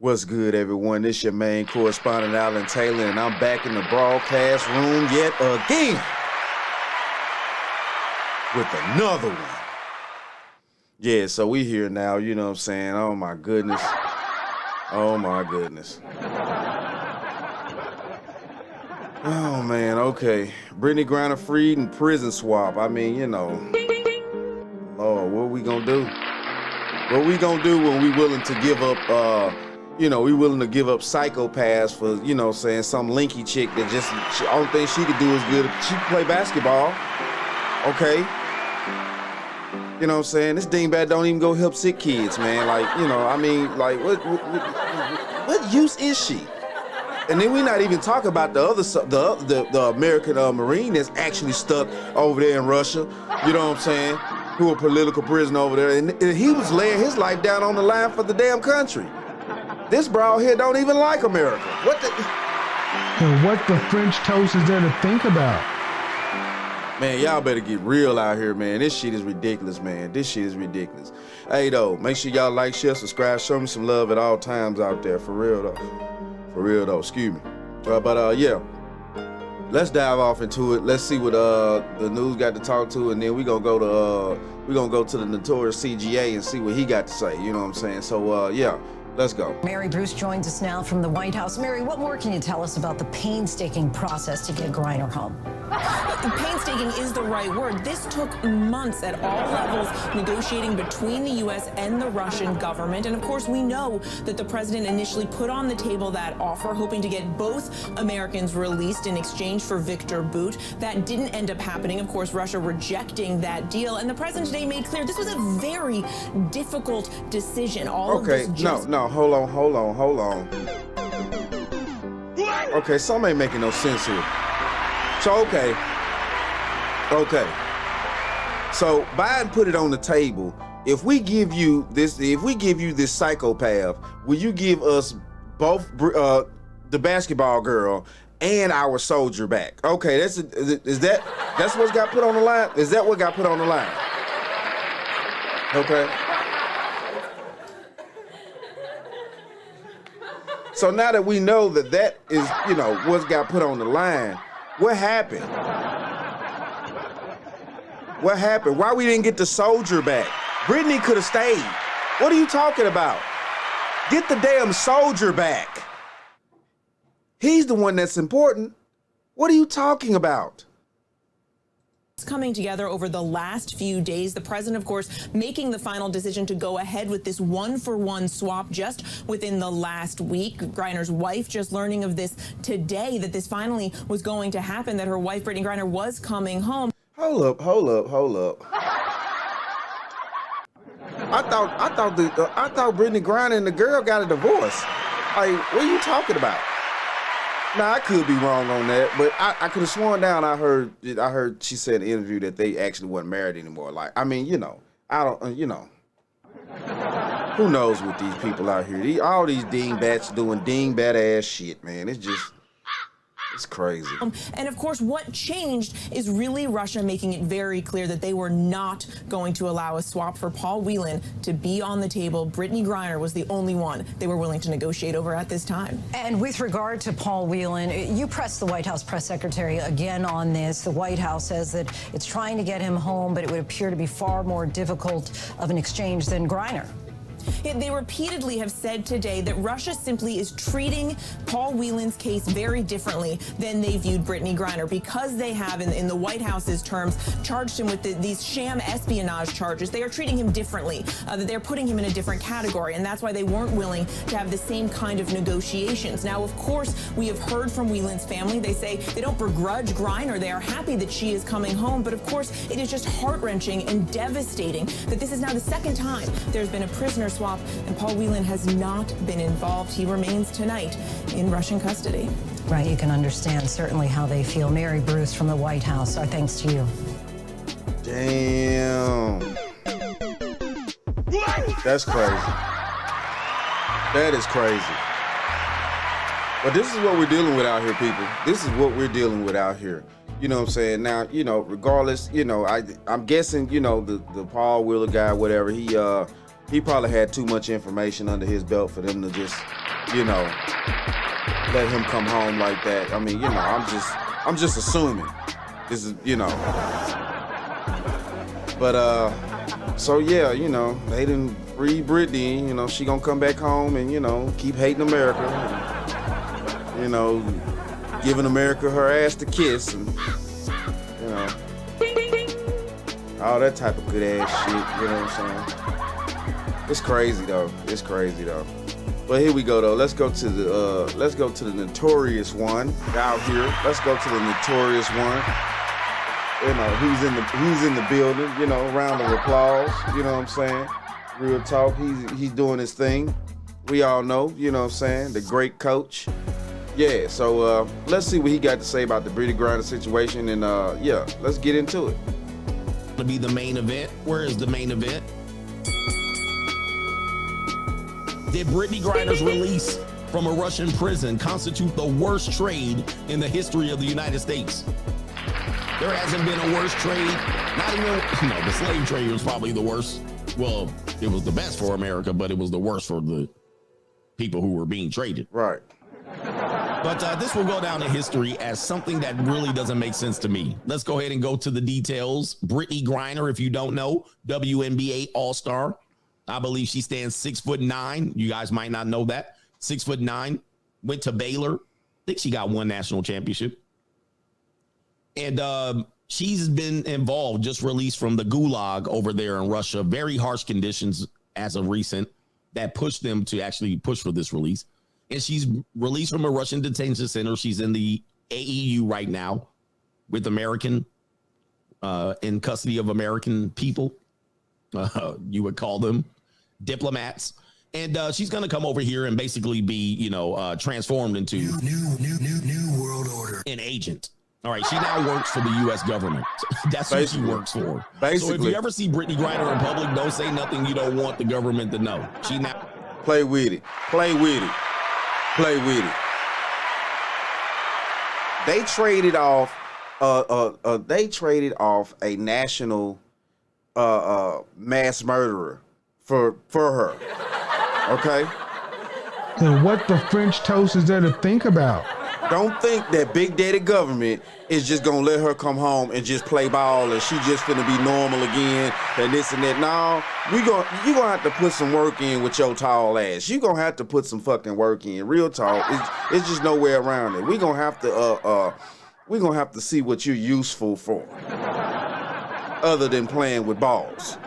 What's good, everyone? This your main correspondent, Alan Taylor, and I'm back in the broadcast room yet again with another one. Yeah, so we here now, you know what I'm saying? Oh, my goodness. Oh, my goodness. Oh, man, okay. Brittany Griner freed and prison swap. I mean, you know, Lord, what we gonna do? What we gonna do when we willing to give up, we willing to give up psychopaths for, you know, saying some linky chick that just, only thing she could do is good. She can play basketball, okay? You know what I'm saying? This dingbat don't even go help sick kids, man. Like, you know, I mean, like, what use is she? And then we not even talking about the other, the American Marine that's actually stuck over there in Russia. You know what I'm saying? Who a political prisoner over there, and he was laying his life down on the line for the damn country. This broad here don't even like America. What the? And what the French toast is there to think about? Man, y'all better get real out here, man. This shit is ridiculous, man. This shit is ridiculous. Hey, though, make sure y'all like, share, subscribe, show me some love at all times out there. For real, though. For real, though. Excuse me. Yeah. Let's dive off into it. Let's see what the news got to talk to, and then we gonna go to the notorious CGA and see what he got to say. You know what I'm saying? So yeah. Let's go. Mary Bruce joins us now from the White House. Mary, what more can you tell us about the painstaking process to get Griner home? Painstaking is the right word. This took months at all levels, negotiating between the U.S. and the Russian government. And of course, we know that the president initially put on the table that offer, hoping to get both Americans released in exchange for Victor Bout. That didn't end up happening. Of course, Russia rejecting that deal. And the president today made clear this was a very difficult decision. Hold on. Okay, some ain't making no sense here. So, okay. So Biden put it on the table. If we give you this psychopath, will you give us both the basketball girl and our soldier back? Okay, that's what's got put on the line? Is that what got put on the line? Okay. So now that we know that is, you know, what's got put on the line, what happened? What happened? Why we didn't get the soldier back? Brittany could have stayed. What are you talking about? Get the damn soldier back. He's the one that's important. What are you talking about? Coming together over the last few days. The president, of course, making the final decision to go ahead with this one-for-one swap just within the last week. Griner's wife just learning of this today, that this finally was going to happen, that her wife, Brittany Griner, was coming home. Hold up. I thought Brittany Griner and the girl got a divorce. Like, what are you talking about? Now, I could be wrong on that, but I could have sworn down I heard she said in the interview that they actually weren't married anymore. Like, I mean, you know, I don't, you know. Who knows with these people out here? All these dingbats doing dingbat ass shit, man. It's crazy. And of course, what changed is really Russia making it very clear that they were not going to allow a swap for Paul Whelan to be on the table. Brittany Griner was the only one they were willing to negotiate over at this time. And with regard to Paul Whelan, you pressed the White House press secretary again on this. The White House says that it's trying to get him home, but it would appear to be far more difficult of an exchange than Griner. They repeatedly have said today that Russia simply is treating Paul Whelan's case very differently than they viewed Brittany Griner, because they have, in the White House's terms, charged him with these sham espionage charges. They are treating him differently, that they're putting him in a different category, and that's why they weren't willing to have the same kind of negotiations. Now, of course, we have heard from Whelan's family. They say they don't begrudge Griner. They are happy that she is coming home, but of course, it is just heart-wrenching and devastating that this is now the second time there's been a prisoner swap, and Paul Whelan has not been involved. He remains tonight in Russian custody. Right, you can understand certainly how they feel. Mary Bruce from the White House, our thanks to you. Damn. That's crazy. That is crazy. But this is what we're dealing with out here, people. This is what we're dealing with out here. You know what I'm saying? Now, you know, regardless, you know, I'm guessing, you know, the Paul Whelan guy, whatever, he he probably had too much information under his belt for them to just, let him come home like that. I mean, I'm just assuming. This is, But so yeah, they didn't free Brittany. She gonna come back home and keep hating America. And, giving America her ass to kiss and all that type of good ass shit. You know what I'm saying? It's crazy though. But here we go though. Let's go to the notorious one out here. Let's go to the notorious one. He's in the building. Round of applause. You know what I'm saying? Real talk. He's doing his thing. We all know. You know what I'm saying? The great coach. Yeah. So let's see what he got to say about the Brittany Griner situation, and let's get into it. To be the main event. Where is the main event? Did Brittany Griner's release from a Russian prison constitute the worst trade in the history of the United States? There hasn't been a worse trade. Not even, the slave trade was probably the worst. Well, it was the best for America, but it was the worst for the people who were being traded. Right. But this will go down in history as something that really doesn't make sense to me. Let's go ahead and go to the details. Brittany Griner, if you don't know, WNBA All-Star. I believe she stands 6'9". You guys might not know that. 6'9". Went to Baylor. I think she got one national championship. And she's been involved, just released from the gulag over there in Russia. Very harsh conditions as of recent that pushed them to actually push for this release. And she's released from a Russian detention center. She's in the AEU right now with American, in custody of American people. You would call them diplomats. And she's going to come over here and basically be, transformed into new world order. An agent. All right. She now works for the U.S. government. That's who she works for. Basically. So if you ever see Brittany Griner in public, don't say nothing you don't want the government to know. She now play with it. They traded off. They traded off a national mass murderer for her. Okay. And what the French toast is there to think about? Don't think that Big Daddy government is just gonna let her come home and just play ball and she just finna be normal again and this and that. No, you gonna have to put some work in with your tall ass. You gonna have to put some fucking work in. Real talk. It's just no way around it. We gonna have to see what you're useful for, other than playing with balls.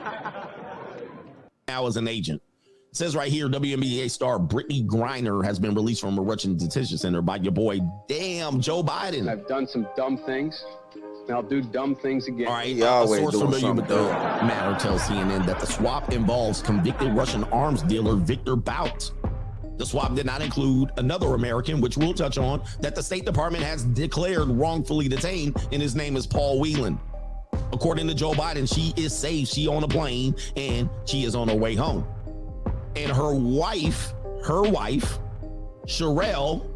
now as an agent. It says right here, WNBA star Brittany Griner has been released from a Russian detention center by your boy, Joe Biden. I've done some dumb things, and I'll do dumb things again. All right, a source familiar with the matter tells CNN that the swap involves convicted Russian arms dealer Victor Bout. The swap did not include another American, which we'll touch on, that the State Department has declared wrongfully detained, and his name is Paul Whelan. According to Joe Biden, she is safe. She on a plane, and she is on her way home. And her wife, Sherelle,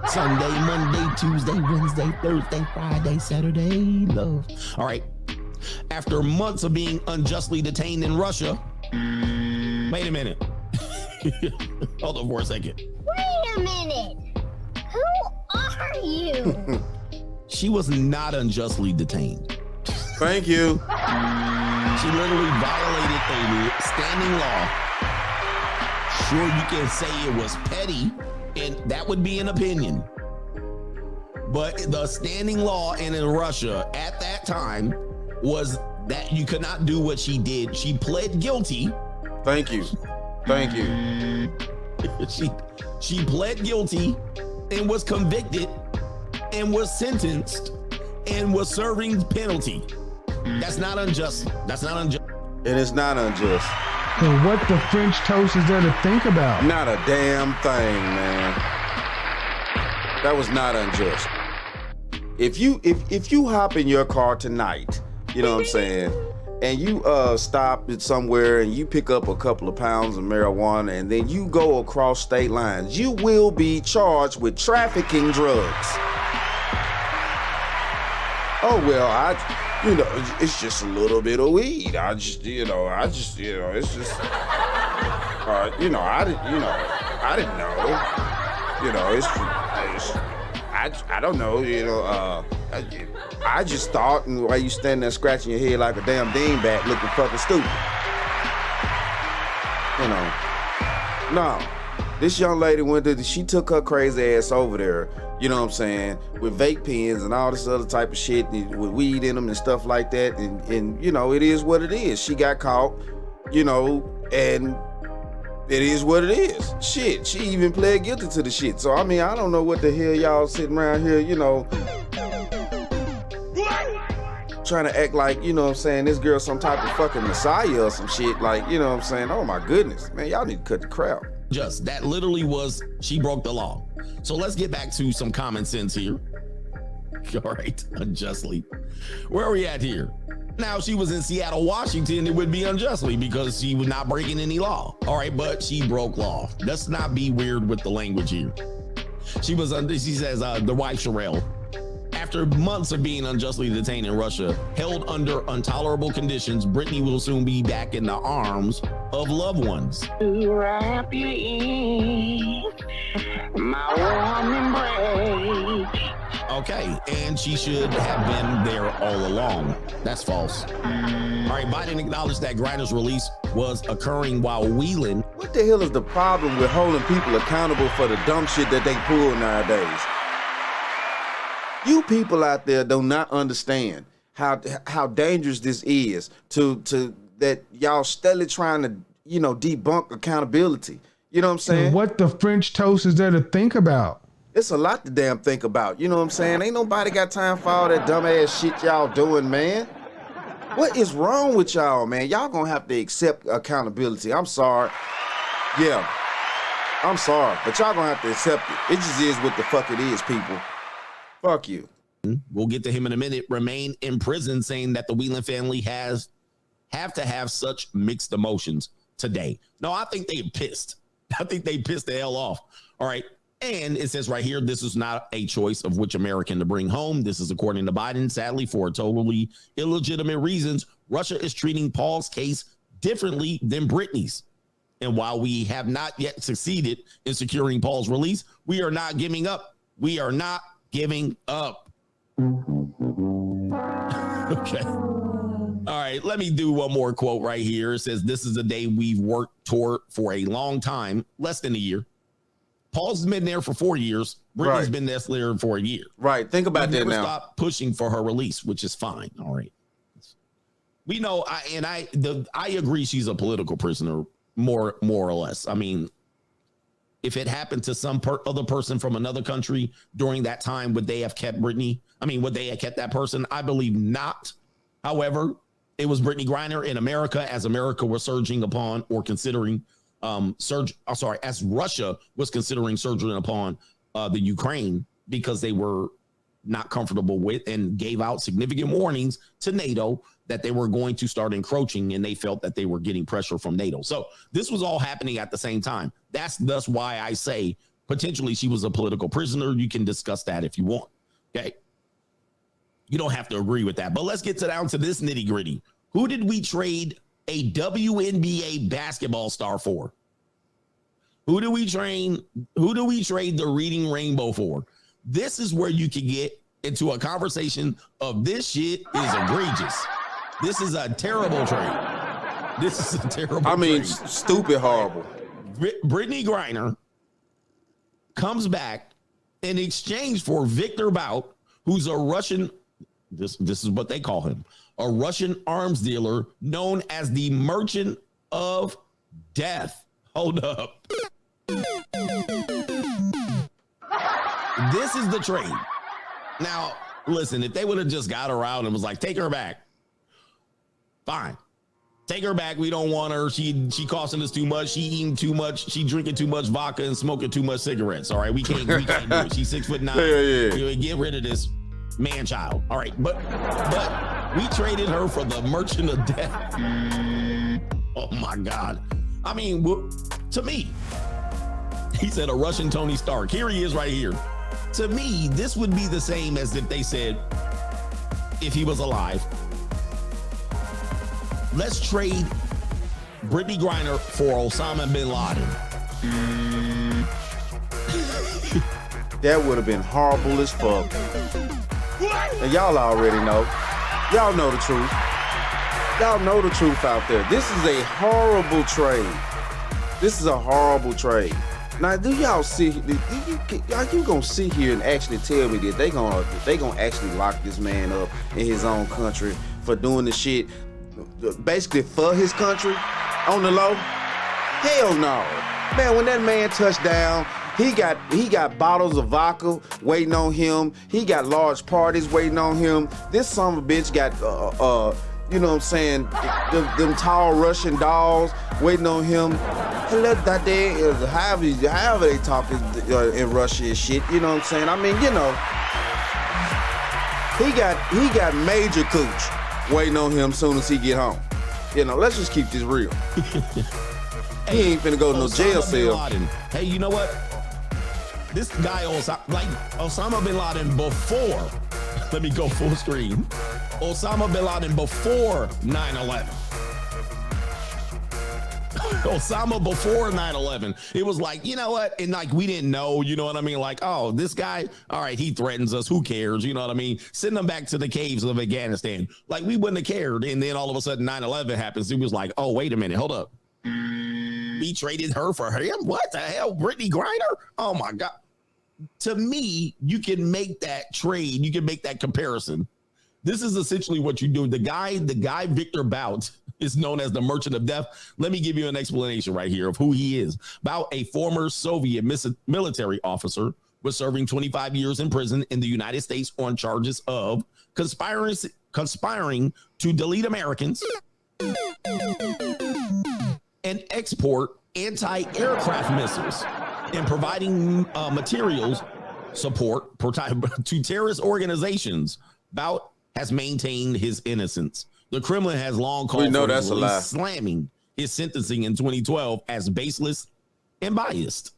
Sunday, Monday, Tuesday, Wednesday, Thursday, Friday, Saturday, love. All right. After months of being unjustly detained in Russia, wait a minute. Hold on for a second. Wait a minute. Who are you? She was not unjustly detained. Thank you. She literally violated a standing law. Sure, you can say it was petty, and that would be an opinion. But the standing law in Russia at that time was that you could not do what she did. She pled guilty. Thank you. Thank you. She pled guilty and was convicted and was sentenced and was serving penalty. That's not unjust. That's not unjust. It is not unjust. And what the French toast is there to think about? Not a damn thing, man. That was not unjust. If you hop in your car tonight, you know what I'm saying, and you stop at somewhere and you pick up a couple of pounds of marijuana and then you go across state lines, you will be charged with trafficking drugs. Oh well, it's just a little bit of weed. It's just You know, I didn't know. You know, I don't know. You know, I just thought, and why you standing there scratching your head like a damn dingbat, looking fucking stupid. You know, no. This young lady she took her crazy ass over there, you know what I'm saying, with vape pens and all this other type of shit, with weed in them and stuff like that, and you know, it is what it is. She got caught, you know, and it is what it is. Shit, she even pled guilty to the shit. So, I mean, I don't know what the hell y'all sitting around here, you know, trying to act like, you know what I'm saying, this girl some type of fucking messiah or some shit, like, you know what I'm saying, oh my goodness, man, y'all need to cut the crap. Just that literally was, she broke the law. So let's get back to some common sense here. All right, unjustly. Where are we at here? Now, if she was in Seattle, Washington, it would be unjustly because she was not breaking any law. All right, but she broke law. Let's not be weird with the language here. She says, the wife, Sherelle, after months of being unjustly detained in Russia, held under intolerable conditions, Brittany will soon be back in the arms of loved ones. To wrap you in my warm embrace. Okay, and she should have been there all along. That's false. All right, Biden acknowledged that Griner's release was occurring while wheeling. What the hell is the problem with holding people accountable for the dumb shit that they pull nowadays? You people out there do not understand how dangerous this is to that y'all steadily trying to, you know, debunk accountability. You know what I'm saying? And what the French toast is there to think about? It's a lot to damn think about. You know what I'm saying? Ain't nobody got time for all that dumbass shit y'all doing, man. What is wrong with y'all, man? Y'all gonna have to accept accountability. I'm sorry. Yeah, I'm sorry, but y'all gonna have to accept it. It just is what the fuck it is, people. Fuck you. We'll get to him in a minute. Remain in prison, saying that the Whelan family have to have such mixed emotions today. No, I think they pissed. I think they pissed the hell off. All right. And it says right here, this is not a choice of which American to bring home. This is according to Biden. Sadly, for totally illegitimate reasons, Russia is treating Paul's case differently than Brittany's. And while we have not yet succeeded in securing Paul's release, we are not giving up. We are not giving up. Okay. All right, let me do one more quote right here. It says, this is a day we've worked toward for a long time, less than a year. Paul's been there for 4 years. Brittany's been there for a year. Right. Think about that now. Stop pushing for her release, which is fine. All right. We know, I agree she's a political prisoner, more or less. I mean, if it happened to some other person from another country during that time, would they have kept Brittany? I mean, would they have kept that person? I believe not. However, it was Brittany Griner in America, as America was surging upon or considering as Russia was considering surging upon the Ukraine, because they were not comfortable with and gave out significant warnings to NATO that they were going to start encroaching, and they felt that they were getting pressure from NATO. So this was all happening at the same time. That's why I say potentially she was a political prisoner. You can discuss that if you want. Okay. You don't have to agree with that, but let's get down to this nitty gritty. Who did we trade a WNBA basketball star for? Who do we trade the Reading Rainbow for? This is where you can get into a conversation of this shit is egregious. This is a terrible trade. This is a terrible trade. Stupid horrible. Brittany Griner comes back in exchange for Victor Bout, who's a Russian, this is what they call him, a Russian arms dealer known as the Merchant of Death. Hold up. This is the trade. Now, listen, if they would have just got her out and was like, take her back, fine. Take her back. We don't want her. She costing us too much. She eating too much. She drinking too much vodka and smoking too much cigarettes. All right, we can't do it. She's 6'9". Yeah. Get rid of this man child. All right, but we traded her for the Merchant of Death. Oh my God. I mean, to me, he said a Russian Tony Stark. Here he is right here. To me, this would be the same as if they said, if he was alive, let's trade Brittany Griner for Osama bin Laden. That would have been horrible as fuck. And y'all already know. Y'all know the truth. Y'all know the truth out there. This is a horrible trade. This is a horrible trade. Now, do y'all see? Are you gonna sit here and actually tell me that they gonna actually lock this man up in his own country for doing the shit, basically for his country, on the low? Hell no, man. When that man touched down, he got bottles of vodka waiting on him. He got large parties waiting on him. This son of a bitch got you know what I'm saying, them tall Russian dolls waiting on him. However they talk in Russia and shit, you know what I'm saying? I mean, you know, he got major cooch waiting on him soon as he get home. You know, let's just keep this real. He ain't finna go to no jail cell. Hey, you know what? This guy, Osama bin Laden before, let me go full screen. Osama bin Laden before 9/11. Osama before 9/11. It was like, you know what? And like, we didn't know, you know what I mean? Like, oh, this guy, all right, he threatens us. Who cares? You know what I mean? Send him back to the caves of Afghanistan. Like, we wouldn't have cared. And then all of a sudden 9/11 happens. It was like, oh, wait a minute. Hold up. We traded her for him? What the hell? Brittany Griner? Oh my God. To me, you can make that trade. You can make that comparison. This is essentially what you do. The guy Victor Bout is known as the Merchant of Death. Let me give you an explanation right here of who he is. Bout, a former Soviet military officer, was serving 25 years in prison in the United States on charges of conspiring to delete Americans and export anti-aircraft missiles and providing materials support to terrorist organizations. Bout has maintained his innocence. The Kremlin has long called for his release, slamming his sentencing in 2012 as baseless and biased.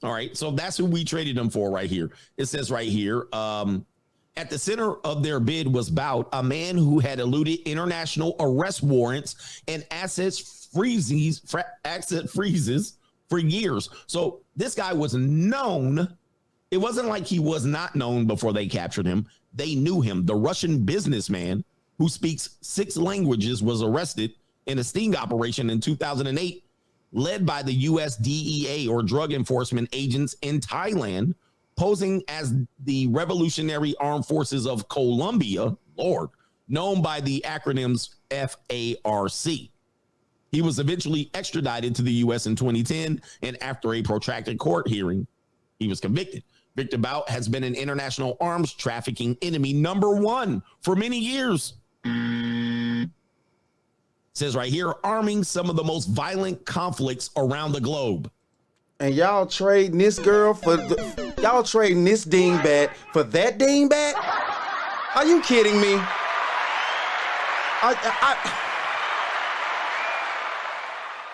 All right, so that's who we traded him for right here. It says right here, at the center of their bid was Bout, a man who had eluded international arrest warrants and asset freezes for years. So this guy was known. It wasn't like he was not known before they captured him. They knew him. The Russian businessman who speaks 6 languages was arrested in a sting operation in 2008, led by the US DEA, or Drug Enforcement agents in Thailand, posing as the Revolutionary Armed Forces of Colombia, Lord, known by the acronyms FARC. He was eventually extradited to the U.S. in 2010, and after a protracted court hearing, he was convicted. Victor Bout has been an international arms trafficking enemy #1 for many years. It says right here, arming some of the most violent conflicts around the globe. And y'all trading this girl y'all trading this dingbat for that dingbat? Are you kidding me?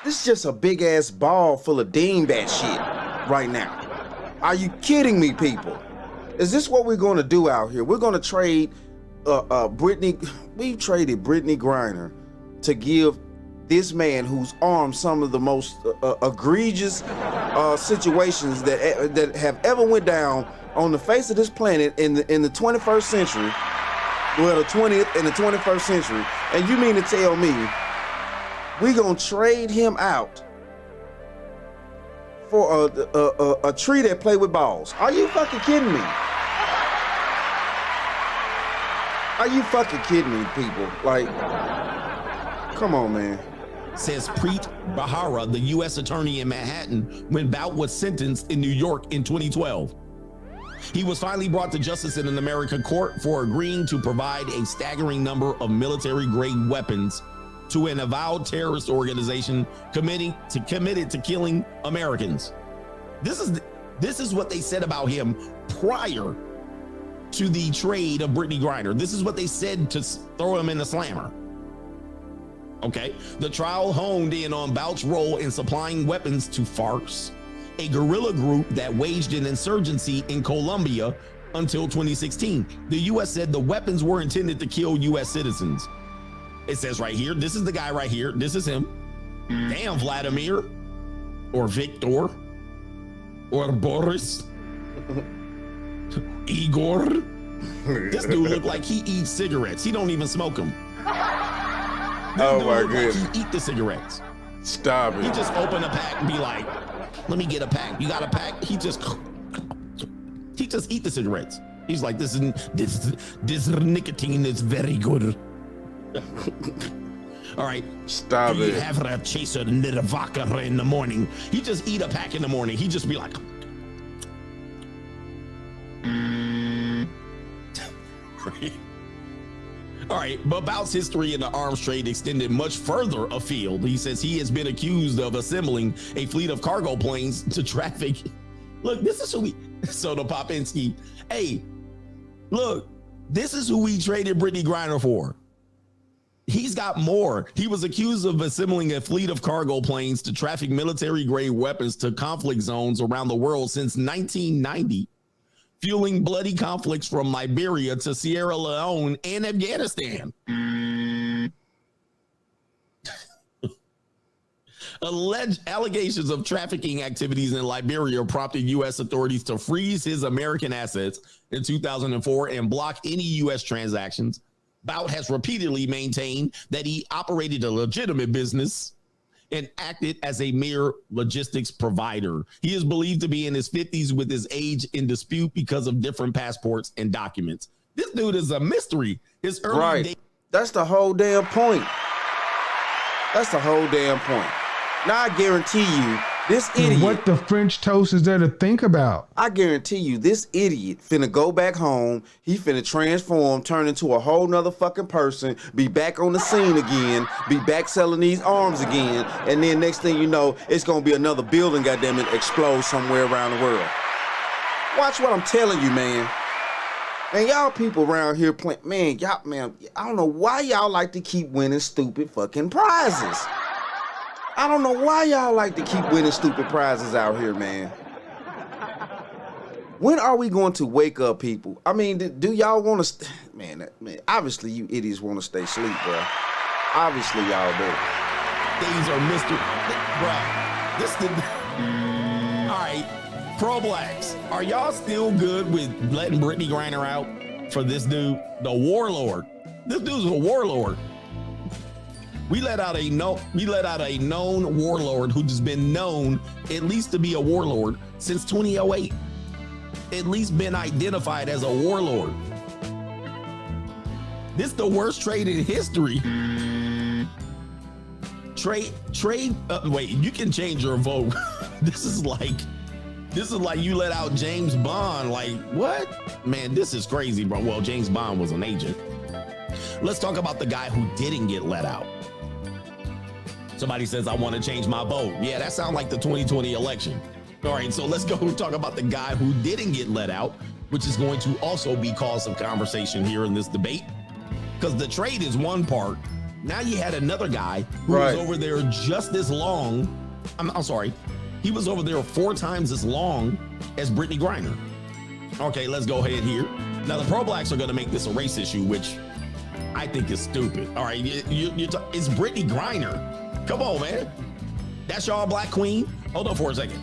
This is just a big ass ball full of dingbat shit right now. Are you kidding me, people? Is this what we're going to do out here? We're going to trade Brittany. We've traded Brittany Griner to give this man who's armed some of the most egregious situations that have ever went down on the face of this planet in the 21st century. Well, the 20th and the 21st century. And you mean to tell me we gonna trade him out for a tree that play with balls? Are you fucking kidding me? Are you fucking kidding me, people? Like, come on, man. Says Preet Bharara, the U.S. attorney in Manhattan, when Bout was sentenced in New York in 2012. He was finally brought to justice in an American court for agreeing to provide a staggering number of military-grade weapons to an avowed terrorist organization committed to killing Americans. This is what they said about him prior to the trade of Brittany Griner. This is what they said to throw him in the slammer. Okay, the trial honed in on Bout's role in supplying weapons to FARC, a guerrilla group that waged an insurgency in Colombia until 2016. The U.S. said the weapons were intended to kill U.S. citizens. It says right here, this is the guy right here. This is him. Damn, Vladimir or Victor or Boris, Igor. This dude look like he eats cigarettes. He don't even smoke them. Oh my goodness. Like he eat the cigarettes. Stop it. He just open a pack and be like, let me get a pack. You got a pack? He just eat the cigarettes. He's like, this nicotine is very good. All right. Stop Do it. you have a chaser Nirvaka in the morning? He just eat a pack in the morning. He just be like, all right, but Bout's history in the arms trade extended much further afield. He says he has been accused of assembling a fleet of cargo planes to traffic. Look, this is who we, Soda Popinski. Hey, look, this is who we traded Brittany Griner for. He's got more. He was accused of assembling a fleet of cargo planes to traffic military-grade weapons to conflict zones around the world since 1990. Fueling bloody conflicts from Liberia to Sierra Leone and Afghanistan. Alleged allegations of trafficking activities in Liberia prompted U.S. authorities to freeze his American assets in 2004 and block any U.S. transactions. Bout has repeatedly maintained that he operated a legitimate business and acted as a mere logistics provider. He is believed to be in his 50s with his age in dispute because of different passports and documents. This dude is a mystery. His early days. That's the whole damn point. That's the whole damn point. Now I guarantee you, this idiot. What the French toast is there to think about? I guarantee you, this idiot finna go back home. He finna transform, turn into a whole nother fucking person, be back on the scene again, be back selling these arms again, and then next thing you know, it's gonna be another building, goddammit, explode somewhere around the world. Watch what I'm telling you, man. And y'all people around here playing, man, I don't know why y'all like to keep winning stupid fucking prizes. I don't know why y'all like to keep winning stupid prizes out here, man. When are we going to wake up, people? I mean, do y'all want to... Man, obviously you idiots want to stay asleep, bro. Obviously y'all do. These are Mr. Bro, this the... All right, Pro Blacks, are y'all still good with letting Brittany Griner out for this dude, the warlord? This dude's a warlord. We let out a known warlord who's been known at least to be a warlord since 2008. At least been identified as a warlord. This is the worst trade in history. Wait, you can change your vote. This is like you let out James Bond. Like, what? Man, this is crazy, bro. Well, James Bond was an agent. Let's talk about the guy who didn't get let out. Somebody says, I want to change my vote. Yeah, that sounds like the 2020 election. All right, so let's go talk about the guy who didn't get let out, which is going to also be cause of conversation here in this debate. Because the trade is one part. Now you had another guy who was over there just as long. I'm sorry. He was over there 4 times as long as Brittany Griner. Okay, let's go ahead here. Now the Pro Blacks are going to make this a race issue, which I think is stupid. All right, it's Brittany Griner. Come on, man. That's y'all black queen. Hold on for a second.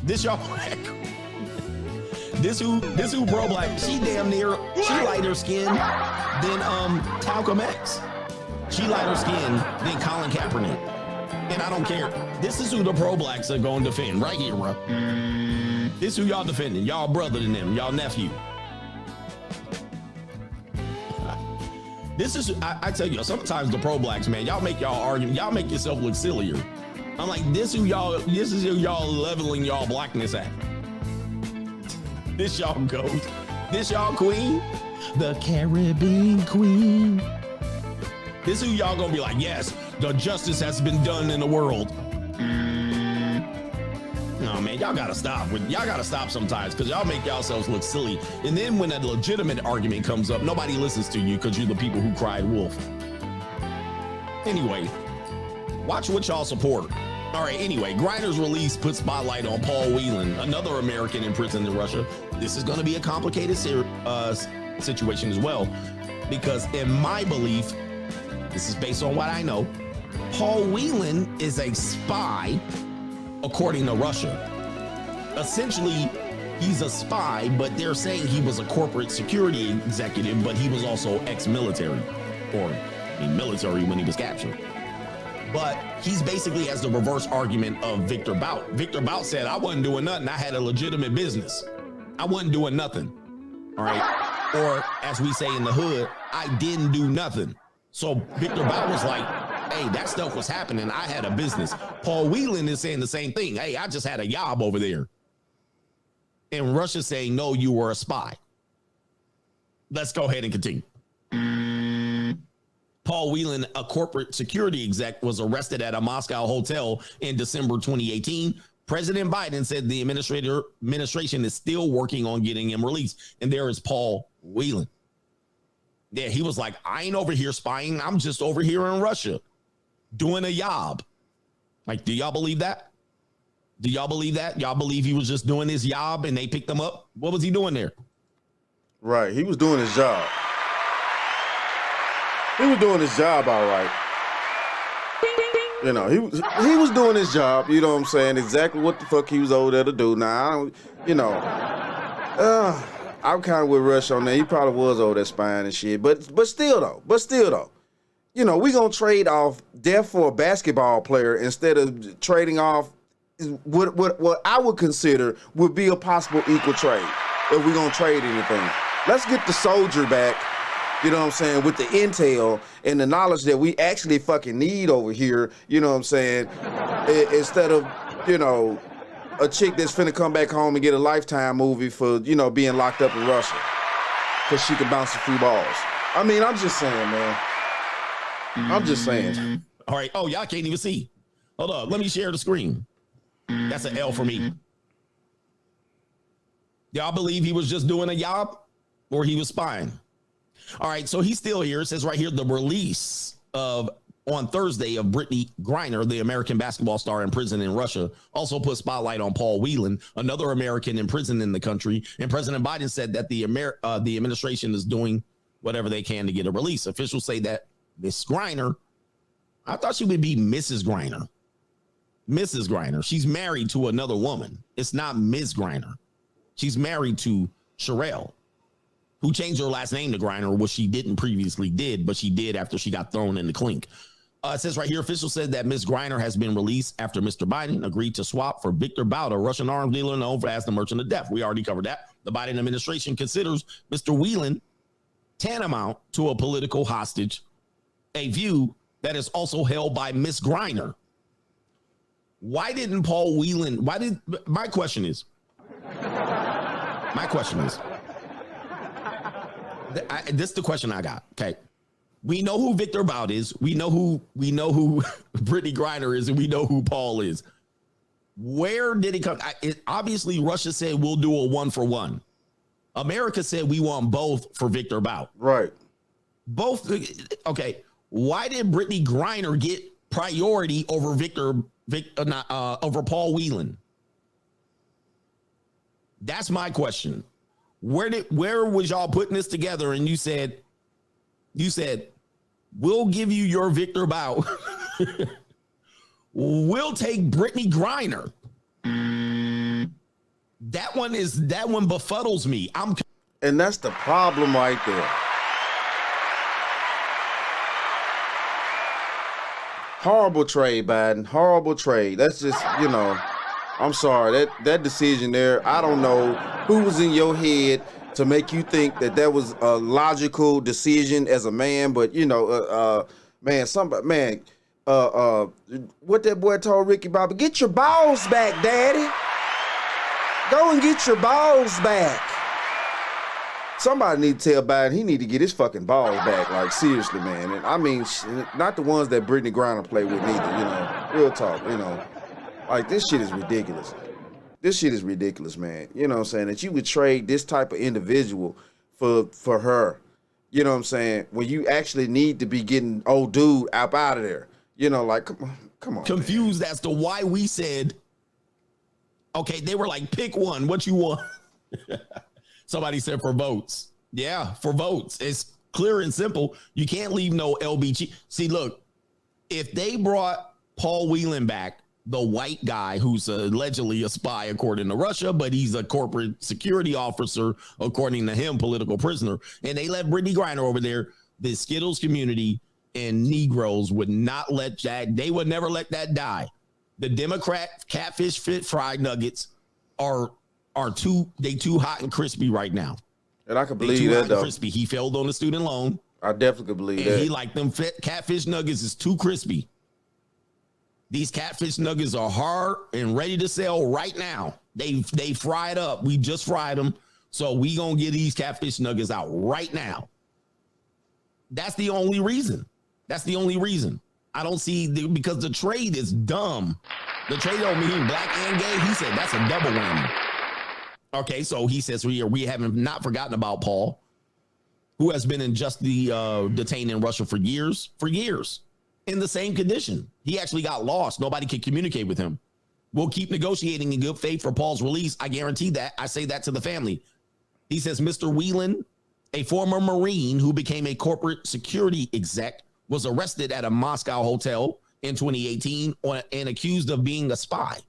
This y'all black queen. This who Pro Black. She damn near, she lighter skin than Talcum X. She lighter skin than Colin Kaepernick. And I don't care. This is who the Pro Blacks are going to defend right here, bro. This who y'all defending. Y'all brother than them. Y'all nephew. This is, I tell you, sometimes the Pro Blacks, man, y'all make y'all argument, y'all make yourself look sillier. I'm like, this is who y'all leveling y'all blackness at. This y'all goat. This y'all queen. The Caribbean queen. This who y'all gonna be like, yes, the justice has been done in the world. No, man, y'all gotta stop. Y'all gotta stop sometimes because y'all make yourselves look silly. And then when a legitimate argument comes up, nobody listens to you because you're the people who cried wolf. Anyway, watch what y'all support. All right, anyway, Griner's release put spotlight on Paul Whelan, another American imprisoned in Russia. This is going to be a complicated situation as well, because in my belief, this is based on what I know, Paul Whelan is a spy, according to Russia. Essentially, he's a spy, but they're saying he was a corporate security executive, but he was also ex-military, or military when he was captured. But he's basically has the reverse argument of Victor Bout. Victor Bout said, I wasn't doing nothing. I had a legitimate business. I wasn't doing nothing. All right. Or as we say in the hood, I didn't do nothing. So Victor Bout was like, hey, that stuff was happening. I had a business. Paul Whelan is saying the same thing. Hey, I just had a job over there. And Russia's saying, no, you were a spy. Let's go ahead and continue. Paul Whelan, a corporate security exec, was arrested at a Moscow hotel in December 2018. President Biden said the administration is still working on getting him released. And there is Paul Whelan. Yeah, he was like, I ain't over here spying. I'm just over here in Russia doing a job. Like, do y'all believe that? Do y'all believe that? Y'all believe he was just doing his job and they picked him up? What was he doing there? Right. He was doing his job. He was doing his job all right. You know, he was doing his job, you know what I'm saying? Exactly what the fuck he was over there to do. Now, I don't, you know, I'm kind of with Rush on that. He probably was over there spying and shit. But still though, you know, we gonna trade off death for a basketball player instead of trading off what I would consider would be a possible equal trade if we're gonna trade anything. Let's get the soldier back. You know what I'm saying? With the intel and the knowledge that we actually fucking need over here, you know what I'm saying? Instead of, you know, a chick that's finna come back home and get a Lifetime movie for, you know, being locked up in Russia because she can bounce a few balls. I mean, I'm just saying, man. I'm just saying. All right. Oh, y'all can't even see. Hold up. Let me share the screen. That's an L for me. Y'all believe he was just doing a job or he was spying? All right, so he's still here. It says right here, the release of on Thursday of Brittany Griner, the American basketball star in prison in Russia, also put spotlight on Paul Whelan, another American in prison in the country. And President Biden said that the administration is doing whatever they can to get a release. Officials say that Miss Griner, I thought she would be Mrs. Griner. Mrs. Griner. She's married to another woman. It's not Ms. Griner. She's married to Sherelle, who changed her last name to Griner, which she didn't previously did, but she did after she got thrown in the clink. It says right here, officials said that Ms. Griner has been released after Mr. Biden agreed to swap for Victor Bout, a Russian arms dealer known as the Merchant of Death. We already covered that. The Biden administration considers Mr. Whelan tantamount to a political hostage, a view that is also held by Ms. Griner. Why didn't Paul Whelan, my question is, this is the question I got. Okay. We know who Victor Bout is. We know who Brittany Griner is, and we know who Paul is. Where did it come? Obviously, Russia said we'll do a 1-for-1. America said we want both for Victor Bout. Right. Both. Okay. Why did Brittany Griner get priority over over Paul Whelan? That's my question. Where was y'all putting this together? And you said, we'll give you your Victor Bout. We'll take Brittany Griner. That one befuddles me. And that's the problem right there. Horrible trade, Biden. Horrible trade. That's just, you know, I'm sorry. That decision there, I don't know who was in your head to make you think that was a logical decision as a man, but you know, what that boy told Ricky Bobby, get your balls back, daddy. Go and get your balls back. Somebody need to tell Biden he need to get his fucking balls back. Like, seriously, man. And I mean, not the ones that Brittany Griner played with neither, you know. Real talk, you know. Like, this shit is ridiculous. This shit is ridiculous, man. You know what I'm saying? That you would trade this type of individual for her. You know what I'm saying? When you actually need to be getting old dude out of there. You know, like, come on. Confused as to why we said, okay, they were like, pick one. What you want? Somebody said for votes. Yeah, for votes. It's clear and simple. You can't leave no LBG. See, look, if they brought Paul Whelan back, the white guy who's allegedly a spy according to Russia, but he's a corporate security officer according to him, political prisoner, and they let Brittany Griner over there, the Skittles community and Negroes would not let that. They would never let that die. The Democrat catfish fit fried nuggets are too hot and crispy right now. And I can believe that though. Crispy. He failed on the student loan. I definitely could believe and that. He like them catfish nuggets is too crispy. These catfish nuggets are hard and ready to sell right now. They fried up. We just fried them. So we gonna get these catfish nuggets out right now. That's the only reason. That's the only reason. I don't see because the trade is dumb. The trade don't mean black and gay. He said that's a double whammy. Okay, so he says we haven't not forgotten about Paul, who has been unjustly detained in Russia for years, in the same condition. He actually got lost. Nobody could communicate with him. We'll keep negotiating in good faith for Paul's release. I guarantee that. I say that to the family. He says Mr. Whelan, a former Marine who became a corporate security exec, was arrested at a Moscow hotel in 2018 and accused of being a spy.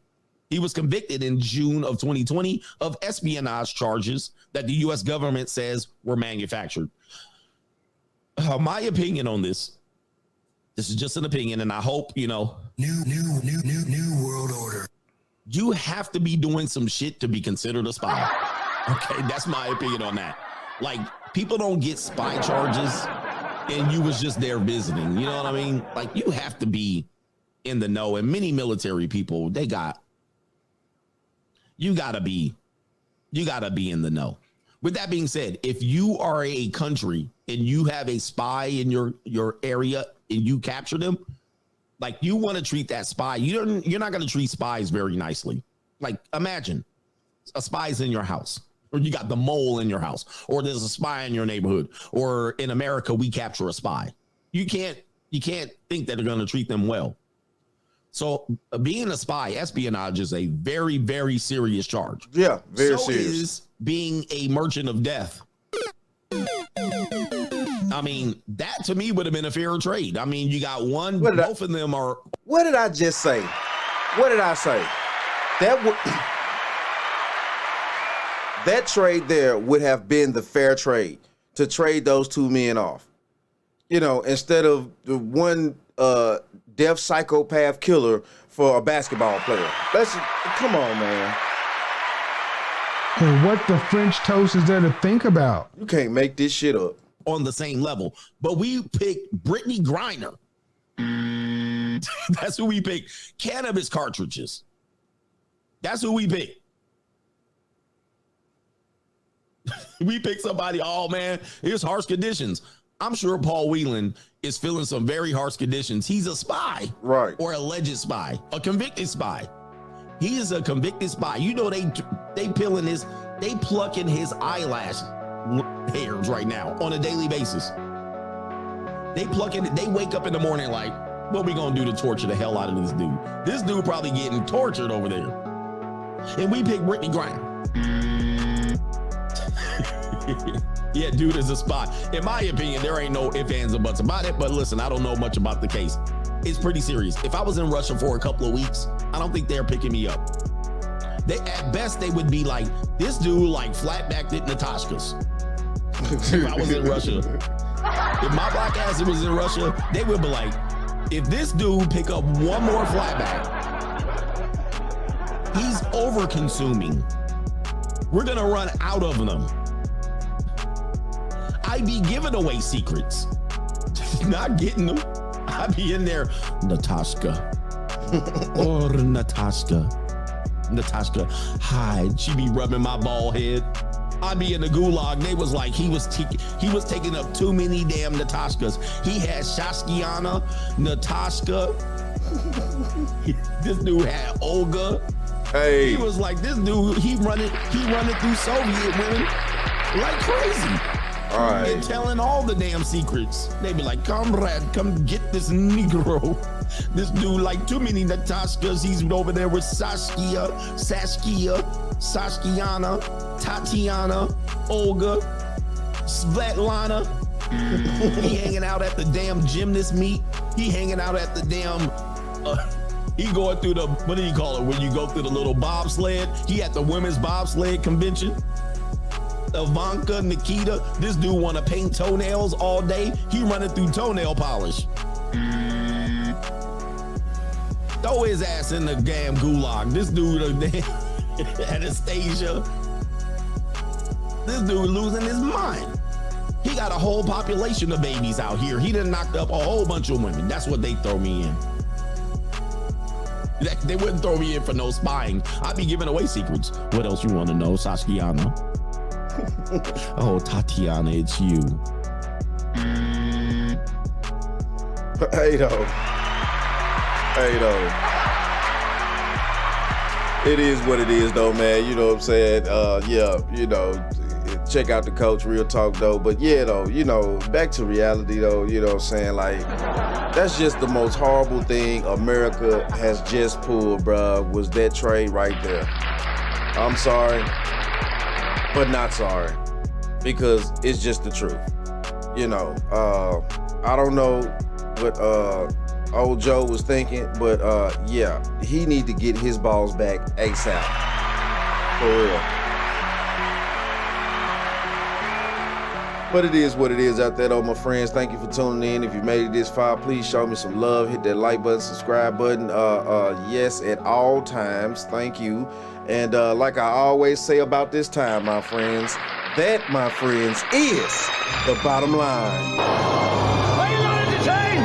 He was convicted in June of 2020 of espionage charges that the U.S. government says were manufactured. My opinion on this is just an opinion, and I hope, you know. New world order. You have to be doing some shit to be considered a spy. Okay, that's my opinion on that. Like, people don't get spy charges and you was just there visiting. You know what I mean? Like, you have to be in the know. And many military people, you gotta be in the know. With that being said, if you are a country and you have a spy in your area and you capture them, like, you want to treat that spy. You're not going to treat spies very nicely. Like, imagine a spy's in your house, or you got the mole in your house, or there's a spy in your neighborhood, or in America, we capture a spy. You can't think that they're going to treat them well. So being a spy, espionage is a very, very serious charge. Yeah, very so serious. Is being a merchant of death. I mean, that to me would have been a fair trade. I mean, you got one, both of them are. What did I just say? What did I say? That trade there would have been the fair trade, to trade those two men off. You know, instead of the one deaf psychopath killer for a basketball player. Come on, man. And what the French toast is there to think about? You can't make this shit up. On the same level, but we picked Brittany Griner. That's who we picked. Cannabis cartridges. That's who we picked. We picked somebody. Oh man, here's harsh conditions. I'm sure Paul Whelan is feeling some very harsh conditions. He's a spy, right? Or alleged spy, a convicted spy. He is a convicted spy. You know they plucking his eyelash hairs right now on a daily basis. They wake up in the morning like, what we gonna do to torture the hell out of this dude? This dude probably getting tortured over there. And we picked Brittany Griner. Yeah, dude is a spy. In my opinion, there ain't no ifs, ands, or buts about it, but listen, I don't know much about the case. It's pretty serious. If I was in Russia for a couple of weeks, I don't think they're picking me up. At best, they would be like, this dude like flat-backed it Natashka's. If I was in Russia, if my black ass was in Russia, they would be like, if this dude pick up one more flatback, he's over-consuming. We're gonna run out of them. I be giving away secrets, not getting them. I be in there, Natashka, or Natashka, hide. She be rubbing my bald head. I be in the gulag. They was like, he was taking up too many damn Natashkas. He had Shashkiana, Natashka. This dude had Olga. Hey, he was like, this dude, he running through Soviet women like crazy. All right. And telling all the damn secrets. They be like, comrade, come get this Negro. This dude like too many Natashkas. He's over there with Sashkiana, Tatiana, Olga, Svetlana. He hanging out at the damn gymnast meet. He hanging out at the damn, he going through the, what do you call it? When you go through the little bobsled. He at the women's bobsled convention. Ivanka, Nikita, this dude want to paint toenails all day. He running through toenail polish. Throw his ass in the damn gulag. This dude, Anastasia, this dude losing his mind. He got a whole population of babies out here. He done knocked up a whole bunch of women. That's what they throw me in. They wouldn't throw me in for no spying. I'd be giving away secrets. What else you want to know, Sashkiana? Oh, Tatiana, it's you. Hey, though. It is what it is, though, man. You know what I'm saying? Yeah, you know, check out the coach, real talk, though. But yeah, though, you know, back to reality, though, you know what I'm saying? Like, that's just the most horrible thing America has just pulled, bruh, was that trade right there. I'm sorry, but not sorry, because it's just the truth. You know, I don't know what old Joe was thinking, but yeah, he need to get his balls back ASAP, for real. But it is what it is out there, though, my friends. Thank you for tuning in. If you made it this far, please show me some love. Hit that like button, subscribe button. Yes, at all times. Thank you. And like I always say about this time, my friends, that, my friends, is the bottom line. Are you not entertained?